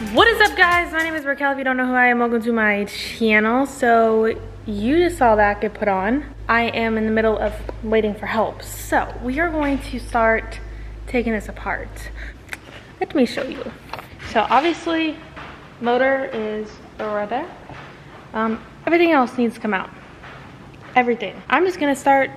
What is up, guys? My name is Raquel. If you don't know who I am, welcome to my channel. So you just saw that get put on. I am in the middle of waiting for help. So we are going to start taking this apart. Let me show you. So obviously, motor is right there. Everything else needs to come out. Everything. I'm gonna start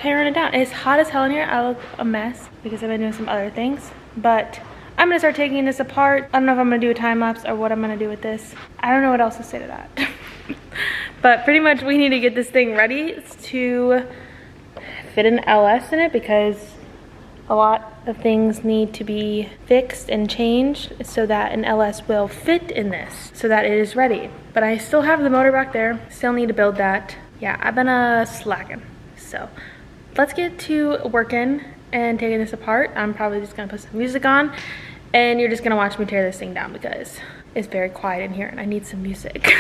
tearing it down. It's hot as hell in here. I look a mess because I've been doing some other things, but I'm gonna start taking this apart. I don't know if I'm gonna do a time lapse or what I'm gonna do with this. I don't know what else to say to that. But pretty much we need to get this thing ready to fit an LS in it because a lot of things need to be fixed and changed so that an LS will fit in this, so that it is ready. But I still have the motor back there, still need to build that. Yeah, I've been slacking. So let's get to working and taking this apart. I'm probably just gonna put some music on and you're just gonna watch me tear this thing down because it's very quiet in here and I need some music.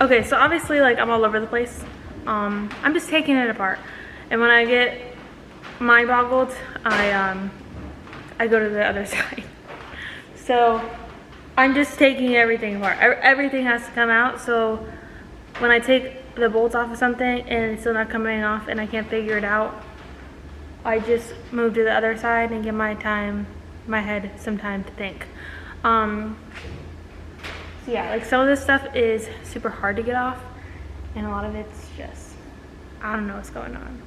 Okay, so obviously, like, I'm all over the place. I'm just taking it apart, and when I get mind boggled, I go to the other side. So I'm just taking everything apart. Everything has to come out. So when I take the bolts off of something and it's still not coming off, and I can't figure it out, I just move to the other side and give my head some time to think. So yeah, like some of this stuff is super hard to get off and a lot of it's just, I don't know what's going on.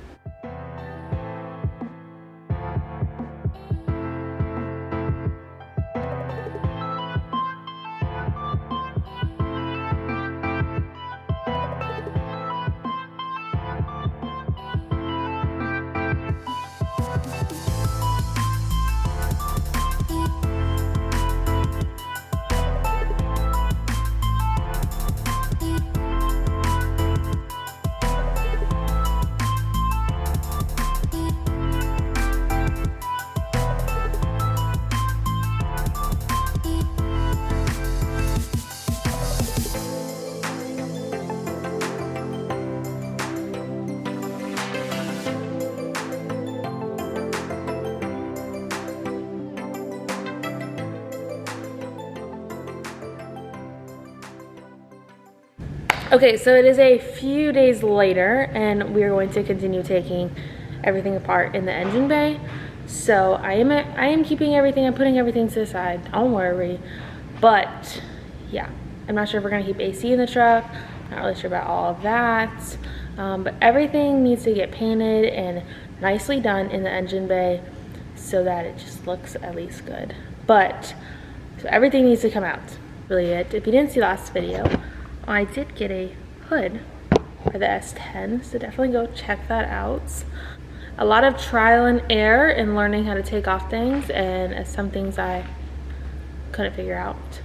Okay, so it is a few days later and we are going to continue taking everything apart in the engine bay. So I am keeping everything, I'm putting everything to the side, don't worry. But yeah, I'm not sure if we're gonna keep AC in the truck, not really sure about all of that. But everything needs to get painted and nicely done in the engine bay so that it just looks at least good. But, so everything needs to come out, really it. If you didn't see last video, I did get a hood for the S10, so definitely go check that out. A lot of trial and error in learning how to take off things, and some things I couldn't figure out.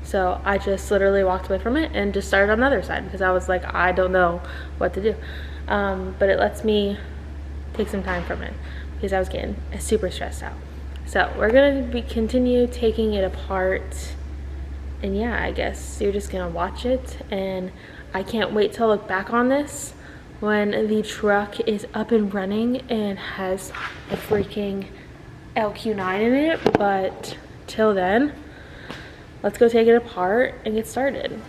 So I just literally walked away from it and just started on the other side because I was like, I don't know what to do. But it lets me take some time from it because I was getting super stressed out. So we're gonna continue taking it apart, and yeah, I guess you're just gonna watch it, and I can't wait to look back on this when the truck is up and running and has a freaking LQ9 in it. But till then, let's go take it apart and get started.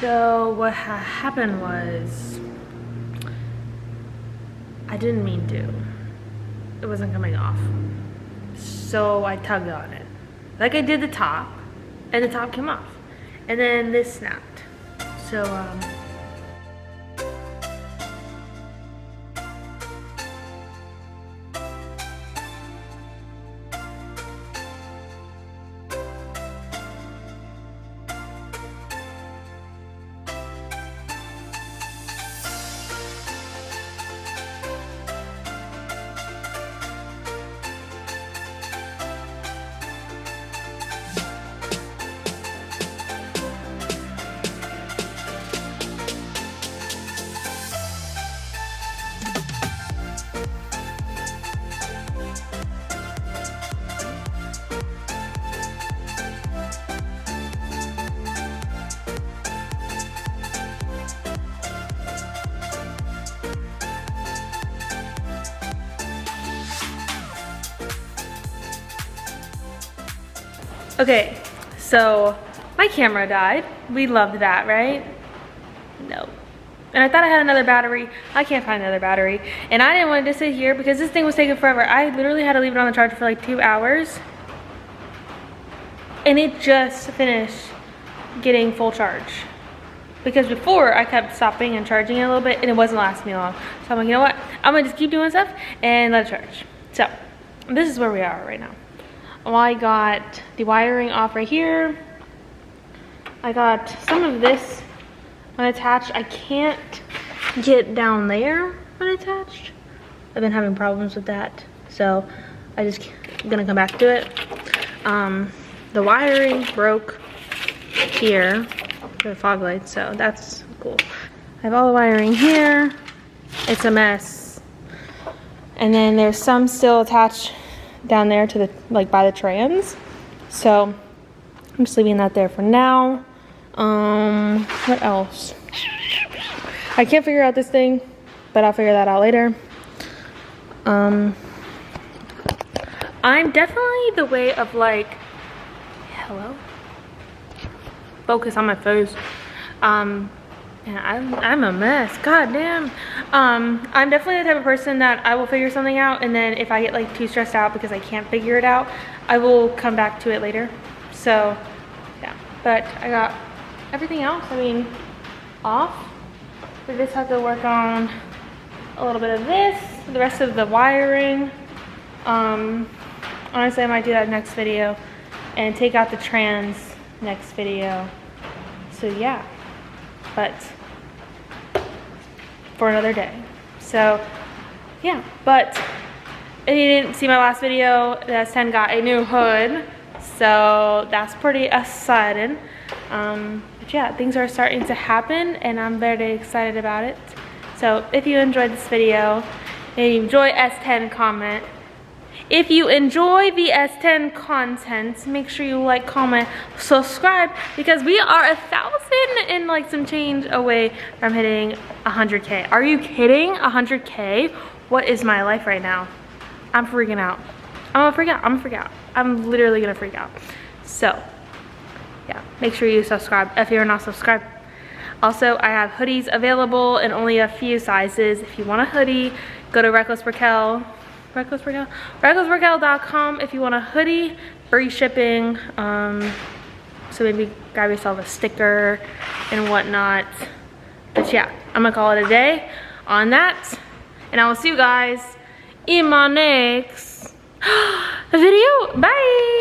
So what happened was, I didn't mean to. It wasn't coming off. So I tugged on it. Like I did the top, and the top came off. And then this snapped. So, okay, so my camera died. We loved that, right? No. And I thought I had another battery. I can't find another battery. And I didn't want it to sit here because this thing was taking forever. I literally had to leave it on the charger for like 2 hours. And it just finished getting full charge. Because before I kept stopping and charging it a little bit and it wasn't lasting me long. So I'm like, you know what? I'm gonna just keep doing stuff and let it charge. So this is where we are right now. Well, I got the wiring off right here. I got some of this unattached. I can't get down there unattached. I've been having problems with that. So I just gonna come back to it. The wiring broke here for the fog lights, so that's cool. I have all the wiring here. It's a mess. And then there's some still attached down there to the, like by the trans. So I'm just leaving that there for now. What else? I can't figure out this thing, but I'll figure that out later. I'm definitely the way of like, hello? Focus on my face. And I'm a mess, god damn. I'm definitely the type of person that I will figure something out, and then if I get like too stressed out because I can't figure it out, I will come back to it later. So yeah, but I got everything else, I mean, off. We just have to work on a little bit of this, the rest of the wiring. Honestly, I might do that next video and take out the trans next video. So yeah, but for another day. So yeah, but if you didn't see my last video, the S10 got a new hood, so that's pretty exciting. But yeah, things are starting to happen and I'm very excited about it. So if you enjoyed this video If you enjoy S10, comment. If you enjoy the S10 content, make sure you like, comment, subscribe, because we are 1,000 and like some change away from hitting 100K. Are you kidding? 100K? What is my life right now? I'm freaking out. I'm gonna freak out. I'm gonna freak out. I'm literally gonna freak out. So, yeah, make sure you subscribe if you're not subscribed. Also, I have hoodies available in only a few sizes. If you want a hoodie, go to Reckless.Raquel. Reckless.Raquel.com if you want a hoodie, free shipping. So maybe grab yourself a sticker and whatnot. But yeah, I'm gonna call it a day on that. And I will see you guys in my next video. Bye.